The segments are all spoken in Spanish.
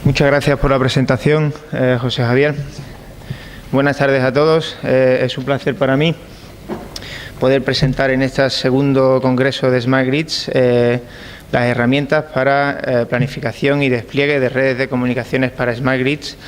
Muchas gracias por la presentación, José Javier. Buenas tardes a todos. Es un placer para mí poder presentar en este segundo congreso de Smart Grids las herramientas para planificación y despliegue de redes de comunicaciones para Smart Grids,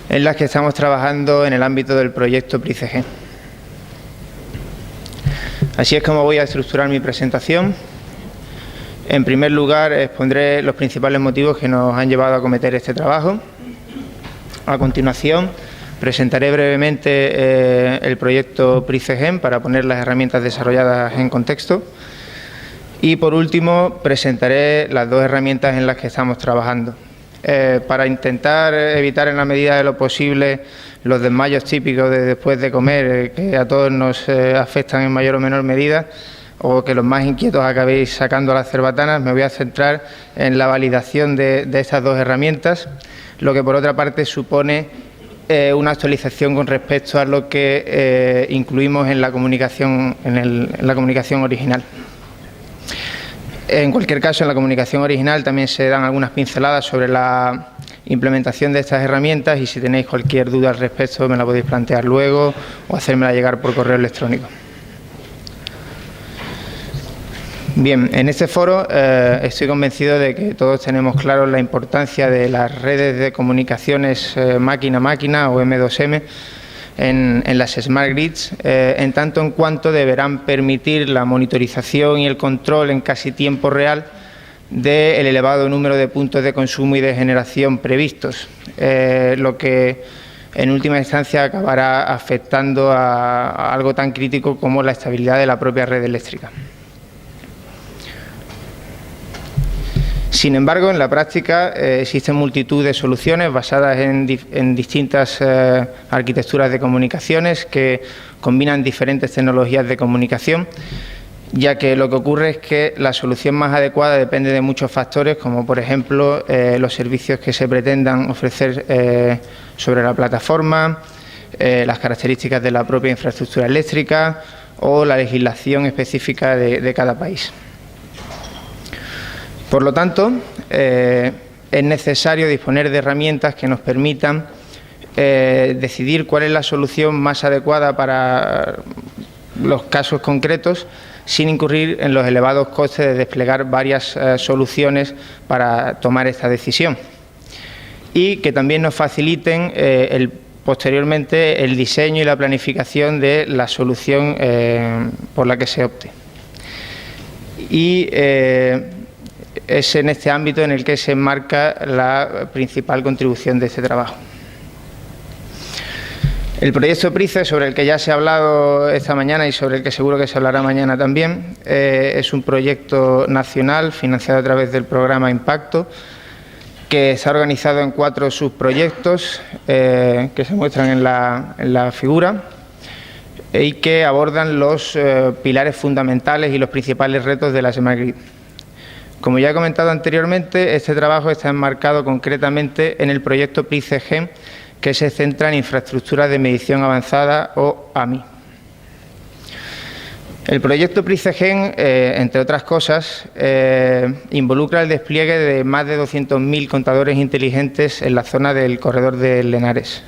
en las que estamos trabajando en el ámbito del proyecto PRICEG. Así es como voy a estructurar mi presentación. En primer lugar, expondré los principales motivos que nos han llevado a acometer este trabajo. A continuación, presentaré brevemente el proyecto PRICEG para poner las herramientas desarrolladas en contexto. Y, por último, presentaré las dos herramientas en las que estamos trabajando. Para intentar evitar, en la medida de lo posible, los desmayos típicos de después de comer, que a todos nos afectan en mayor o menor medida, o que los más inquietos acabéis sacando las cerbatanas, me voy a centrar en la validación de estas dos herramientas, lo que por otra parte supone una actualización con respecto a lo que incluimos en la comunicación, en la comunicación original. En cualquier caso, en la comunicación original también se dan algunas pinceladas sobre la implementación de estas herramientas, y si tenéis cualquier duda al respecto me la podéis plantear luego o hacérmela llegar por correo electrónico. Bien, en este foro estoy convencido de que todos tenemos claro la importancia de las redes de comunicaciones máquina a máquina o M2M en las Smart Grids, en tanto en cuanto deberán permitir la monitorización y el control en casi tiempo real del elevado número de puntos de consumo y de generación previstos, lo que en última instancia acabará afectando a algo tan crítico como la estabilidad de la propia red eléctrica. Sin embargo, en la práctica existen multitud de soluciones basadas en distintas arquitecturas de comunicaciones que combinan diferentes tecnologías de comunicación, ya que lo que ocurre es que la solución más adecuada depende de muchos factores, como por ejemplo los servicios que se pretendan ofrecer sobre la plataforma, las características de la propia infraestructura eléctrica o la legislación específica de cada país. Por lo tanto, es necesario disponer de herramientas que nos permitan decidir cuál es la solución más adecuada para los casos concretos, sin incurrir en los elevados costes de desplegar varias soluciones para tomar esta decisión, y que también nos faciliten posteriormente el diseño y la planificación de la solución por la que se opte. Y es en este ámbito en el que se enmarca la principal contribución de este trabajo. El proyecto PRICEG, sobre el que ya se ha hablado esta mañana y sobre el que seguro que se hablará mañana también, es un proyecto nacional financiado a través del programa Impacto, que está organizado en 4 subproyectos que se muestran en la figura, y que abordan los pilares fundamentales y los principales retos de la Smart Grid. Como ya he comentado anteriormente, este trabajo está enmarcado concretamente en el proyecto PRICEG, que se centra en infraestructuras de medición avanzada o AMI. El proyecto PRICEG, entre otras cosas, involucra el despliegue de más de 200.000 contadores inteligentes en la zona del corredor de Lenares.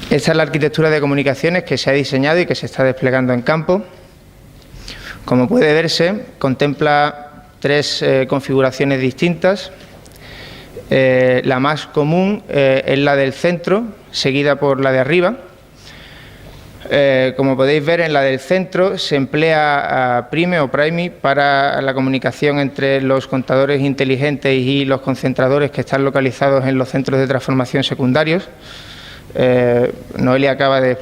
Esta es la arquitectura de comunicaciones que se ha diseñado y que se está desplegando en campo. Como puede verse, contempla 3 configuraciones distintas. La más común es la del centro, seguida por la de arriba. Como podéis ver, en la del centro se emplea Prime o Prime para la comunicación entre los contadores inteligentes y los concentradores que están localizados en los centros de transformación secundarios. Noelia acaba de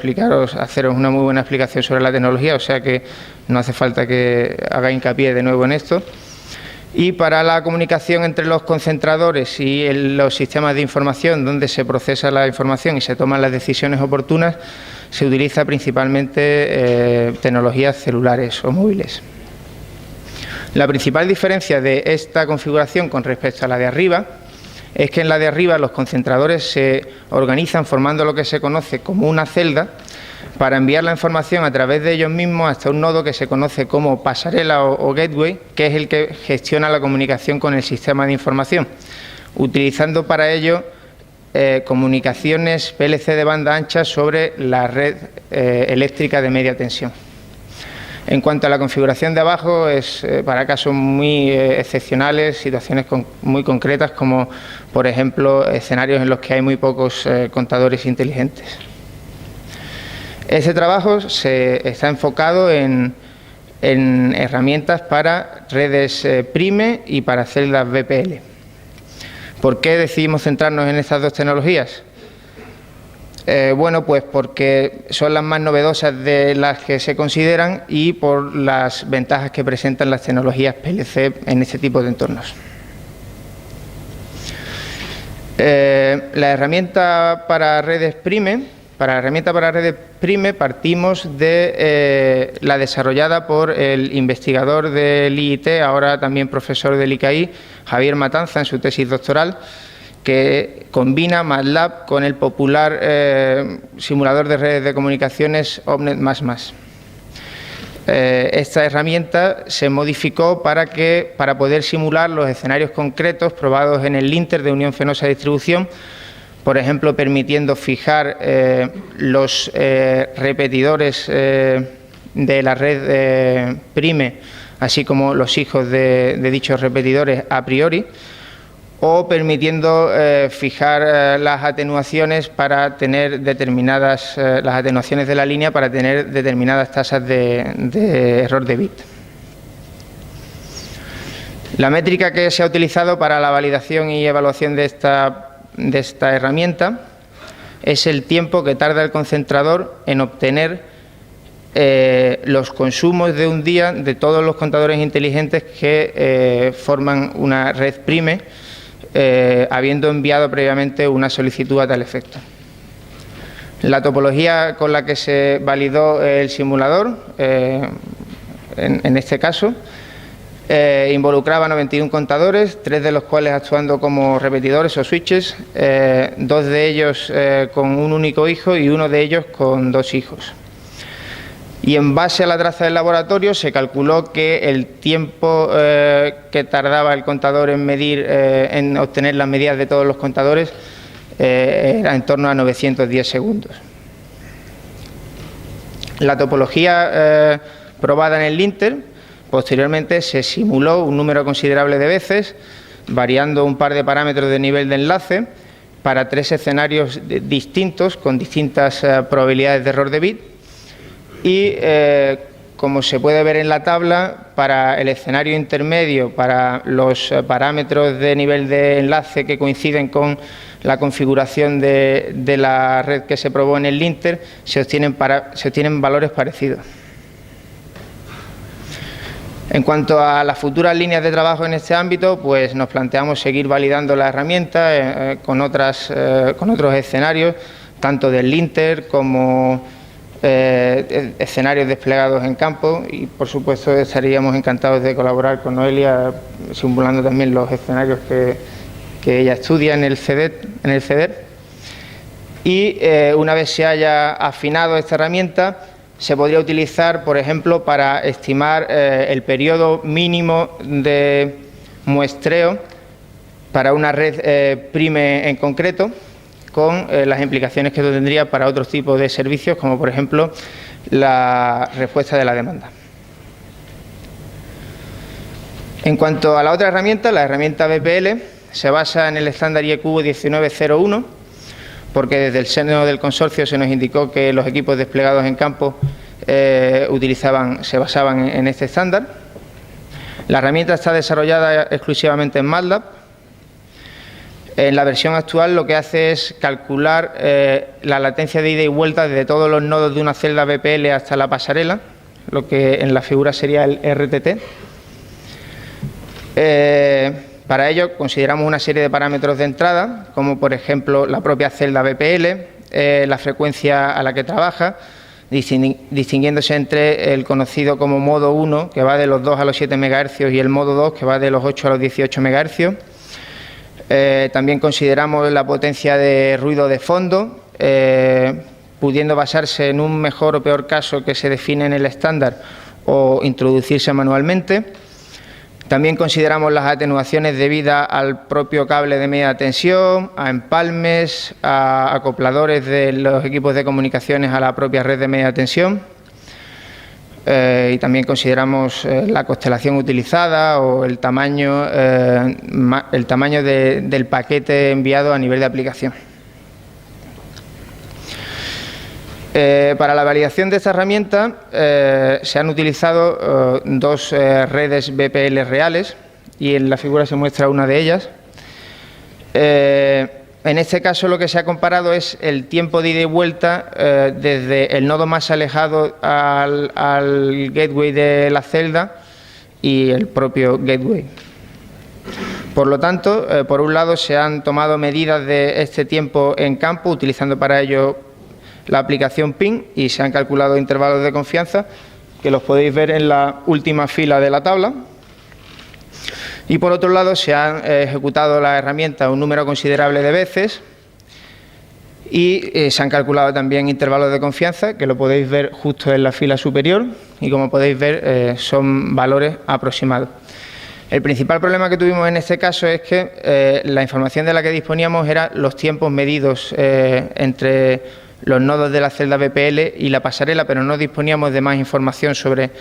haceros una muy buena explicación sobre la tecnología, o sea que no hace falta que haga hincapié de nuevo en esto. Y para la comunicación entre los concentradores y los sistemas de información, donde se procesa la información y se toman las decisiones oportunas, se utiliza principalmente tecnologías celulares o móviles. La principal diferencia de esta configuración con respecto a la de arriba es que en la de arriba los concentradores se organizan formando lo que se conoce como una celda para enviar la información a través de ellos mismos hasta un nodo que se conoce como pasarela o gateway, que es el que gestiona la comunicación con el sistema de información. utilizando para ello comunicaciones PLC de banda ancha sobre la red eléctrica de media tensión. En cuanto a la configuración de abajo, es para casos muy excepcionales, situaciones muy concretas, como por ejemplo escenarios en los que hay muy pocos contadores inteligentes. Ese trabajo está enfocado en herramientas para redes PRIME y para celdas BPL. ¿Por qué decidimos centrarnos en estas dos tecnologías? Bueno, pues porque son las más novedosas de las que se consideran y por las ventajas que presentan las tecnologías PLC en este tipo de entornos. La herramienta para redes PRIME, partimos de la desarrollada por el investigador del IIT, ahora también profesor del ICAI, Javier Matanza, en su tesis doctoral, que combina MATLAB con el popular simulador de redes de comunicaciones OpNet++. Esta herramienta se modificó para poder simular los escenarios concretos probados en el linter de unión fenosa distribución, por ejemplo, permitiendo fijar los repetidores de la red PRIME, así como los hijos de dichos repetidores a priori, o permitiendo fijar las atenuaciones para tener determinadas, las atenuaciones de la línea para tener determinadas tasas de error de bit. La métrica que se ha utilizado para la validación y evaluación de esta herramienta es el tiempo que tarda el concentrador en obtener los consumos de un día de todos los contadores inteligentes que forman una red PRIME, habiendo enviado previamente una solicitud a tal efecto. La topología con la que se validó el simulador, en este caso, involucraba 91 contadores, 3 de los cuales actuando como repetidores o switches, 2 de ellos con un único hijo y 1 de ellos con 2 hijos. Y en base a la traza del laboratorio se calculó que el tiempo que tardaba el contador en medir, en obtener las medidas de todos los contadores, era en torno a 910 segundos. La topología probada en el linter, posteriormente se simuló un número considerable de veces, variando un par de parámetros de nivel de enlace para 3 escenarios distintos con distintas probabilidades de error de bit. Y, como se puede ver en la tabla, para el escenario intermedio, para los parámetros de nivel de enlace que coinciden con la configuración de la red que se probó en el linter, se obtienen valores parecidos. En cuanto a las futuras líneas de trabajo en este ámbito, pues nos planteamos seguir validando la herramienta con otros escenarios, tanto del linter como escenarios desplegados en campo, y por supuesto estaríamos encantados de colaborar con Noelia simulando también los escenarios que ella estudia en el CEDER. Y una vez se haya afinado esta herramienta, se podría utilizar, por ejemplo, para estimar el periodo mínimo de muestreo para una red PRIME en concreto, con las implicaciones que esto tendría para otros tipos de servicios, como por ejemplo la respuesta de la demanda. En cuanto a la otra herramienta, la herramienta BPL, se basa en el estándar IEQ 1901, porque desde el seno del consorcio se nos indicó que los equipos desplegados en campo se basaban en este estándar. La herramienta está desarrollada exclusivamente en MATLAB. En la versión actual lo que hace es calcular la latencia de ida y vuelta desde todos los nodos de una celda BPL hasta la pasarela, lo que en la figura sería el RTT. Para ello consideramos una serie de parámetros de entrada, como por ejemplo la propia celda BPL, la frecuencia a la que trabaja, distinguiéndose entre el conocido como modo 1, que va de los 2 a los 7 MHz, y el modo 2, que va de los 8 a los 18 MHz. También consideramos la potencia de ruido de fondo, pudiendo basarse en un mejor o peor caso que se define en el estándar o introducirse manualmente. También consideramos las atenuaciones debidas al propio cable de media tensión, a empalmes, a acopladores de los equipos de comunicaciones a la propia red de media tensión. Y también consideramos la constelación utilizada o el tamaño del paquete enviado a nivel de aplicación. Para la validación de esta herramienta se han utilizado dos redes BPL reales y en la figura se muestra una de ellas. En este caso lo que se ha comparado es el tiempo de ida y vuelta desde el nodo más alejado al gateway de la celda y el propio gateway. Por lo tanto, por un lado se han tomado medidas de este tiempo en campo utilizando para ello la aplicación PIN y se han calculado intervalos de confianza que los podéis ver en la última fila de la tabla. Y por otro lado se han ejecutado la herramienta un número considerable de veces y se han calculado también intervalos de confianza que lo podéis ver justo en la fila superior y como podéis ver son valores aproximados. El principal problema que tuvimos en este caso es que la información de la que disponíamos eran los tiempos medidos entre los nodos de la celda BPL y la pasarela, pero no disponíamos de más información sobre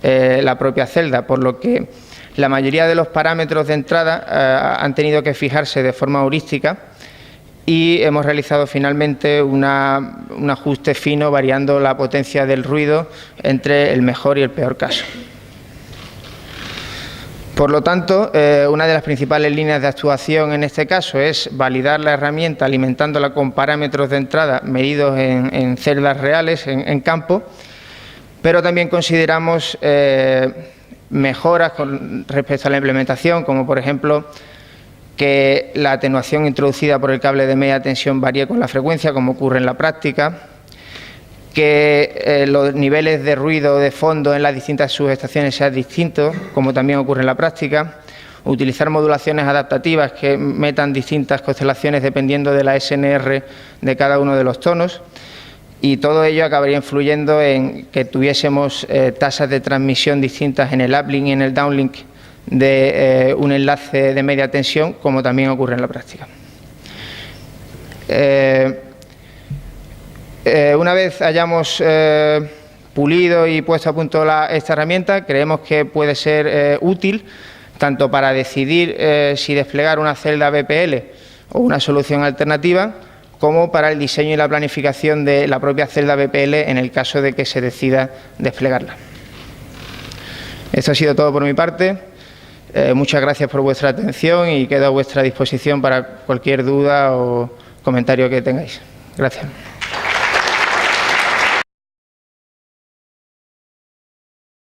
la propia celda, por lo que la mayoría de los parámetros de entrada han tenido que fijarse de forma heurística y hemos realizado finalmente un ajuste fino variando la potencia del ruido entre el mejor y el peor caso. Por lo tanto, una de las principales líneas de actuación en este caso es validar la herramienta alimentándola con parámetros de entrada medidos en celdas reales, en campo, pero también consideramos mejoras con respecto a la implementación, como por ejemplo que la atenuación introducida por el cable de media tensión varíe con la frecuencia, como ocurre en la práctica, que los niveles de ruido de fondo en las distintas subestaciones sean distintos, como también ocurre en la práctica, utilizar modulaciones adaptativas que metan distintas constelaciones dependiendo de la SNR de cada uno de los tonos, y todo ello acabaría influyendo en que tuviésemos tasas de transmisión distintas en el uplink y en el downlink de un enlace de media tensión, como también ocurre en la práctica. Una vez hayamos pulido y puesto a punto esta herramienta, creemos que puede ser útil tanto para decidir si desplegar una celda BPL o una solución alternativa, como para el diseño y la planificación de la propia celda BPL en el caso de que se decida desplegarla. Esto ha sido todo por mi parte. Muchas gracias por vuestra atención y quedo a vuestra disposición para cualquier duda o comentario que tengáis. Gracias.